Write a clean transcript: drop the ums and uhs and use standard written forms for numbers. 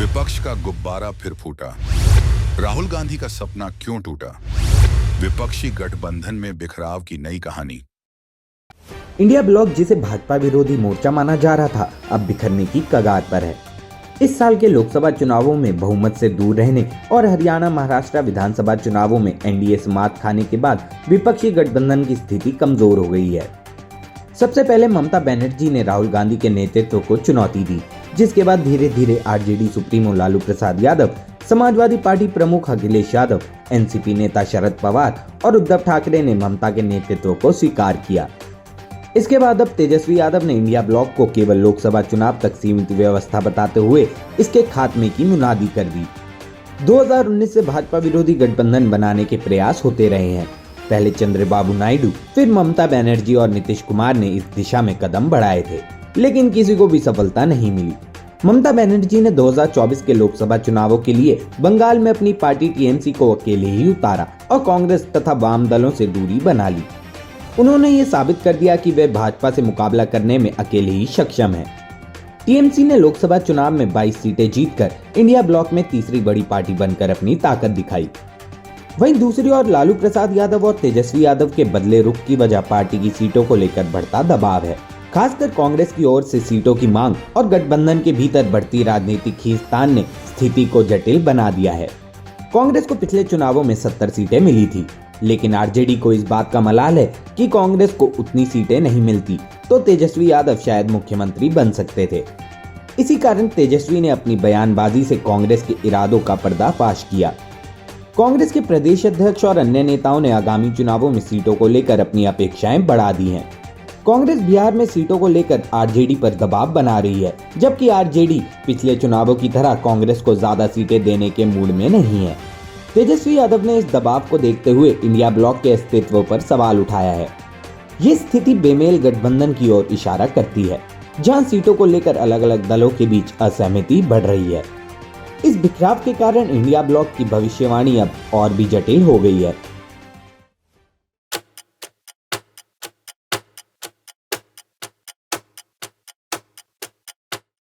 विपक्ष का गुब्बारा फिर फूटा। राहुल गांधी का सपना क्यों टूटा? विपक्षी गठबंधन में बिखराव की नई कहानी। इंडिया ब्लॉक, जिसे भाजपा विरोधी मोर्चा माना जा रहा था, अब बिखरने की कगार पर है। इस साल के लोकसभा चुनावों में बहुमत से दूर रहने और हरियाणा महाराष्ट्र विधानसभा चुनावों में एनडीए से मात खाने के बाद विपक्षी गठबंधन की स्थिति कमजोर हो गई है। सबसे पहले ममता बनर्जी ने राहुल गांधी के नेतृत्व को चुनौती दी, जिसके बाद धीरे धीरे RJD supremo Lalu Prasad Yadav, Samajwadi party प्रमुख अखिलेश यादव, एनसीपी नेता शरद पवार और उद्धव ठाकरे ने ममता के नेतृत्व को स्वीकार किया। इसके बाद अब तेजस्वी यादव ने इंडिया ब्लॉक को केवल लोकसभा चुनाव तक सीमित व्यवस्था बताते हुए इसके खात्मे की मुनादी कर दी। 2019 से भाजपा विरोधी गठबंधन बनाने के प्रयास होते रहे हैं। पहले चंद्रबाबू नायडू, फिर ममता बनर्जी और नीतीश कुमार ने इस दिशा में कदम बढ़ाए थे, लेकिन किसी को भी सफलता नहीं मिली। ममता बनर्जी ने 2024 के लोकसभा चुनावों के लिए बंगाल में अपनी पार्टी टीएमसी को अकेले ही उतारा और कांग्रेस तथा वाम दलों से दूरी बना ली। उन्होंने ये साबित कर दिया कि वे भाजपा से मुकाबला करने में अकेले ही सक्षम हैं। टीएमसी ने लोकसभा चुनाव में 22 सीटें जीतकर इंडिया ब्लॉक में तीसरी बड़ी पार्टी बनकर अपनी ताकत दिखाई। वहीं दूसरी ओर लालू प्रसाद यादव और तेजस्वी यादव के बदले रुख की वजह पार्टी की सीटों को लेकर बढ़ता दबाव है। खासकर कांग्रेस की ओर से सीटों की मांग और गठबंधन के भीतर बढ़ती राजनीतिक खींचतान ने स्थिति को जटिल बना दिया है। कांग्रेस को पिछले चुनावों में 70 सीटें मिली थी, लेकिन आरजेडी को इस बात का मलाल है कि कांग्रेस को उतनी सीटें नहीं मिलती तो तेजस्वी यादव शायद मुख्यमंत्री बन सकते थे। इसी कारण तेजस्वी ने अपनी बयानबाजी से कांग्रेस के इरादों का पर्दाफाश किया। कांग्रेस के प्रदेश अध्यक्ष और अन्य नेताओं ने आगामी चुनावों में सीटों को लेकर अपनी अपेक्षाएं बढ़ा दी हैं। कांग्रेस बिहार में सीटों को लेकर आरजेडी पर दबाव बना रही है, जबकि आरजेडी पिछले चुनावों की तरह कांग्रेस को ज्यादा सीटें देने के मूड में नहीं है। तेजस्वी यादव ने इस दबाव को देखते हुए इंडिया ब्लॉक के अस्तित्व पर सवाल उठाया है। ये स्थिति बेमेल गठबंधन की ओर इशारा करती है, जहां सीटों को लेकर अलग अलग दलों के बीच असहमति बढ़ रही है। इस बिखराव के कारण इंडिया ब्लॉक की भविष्यवाणी अब और भी जटिल हो गई है।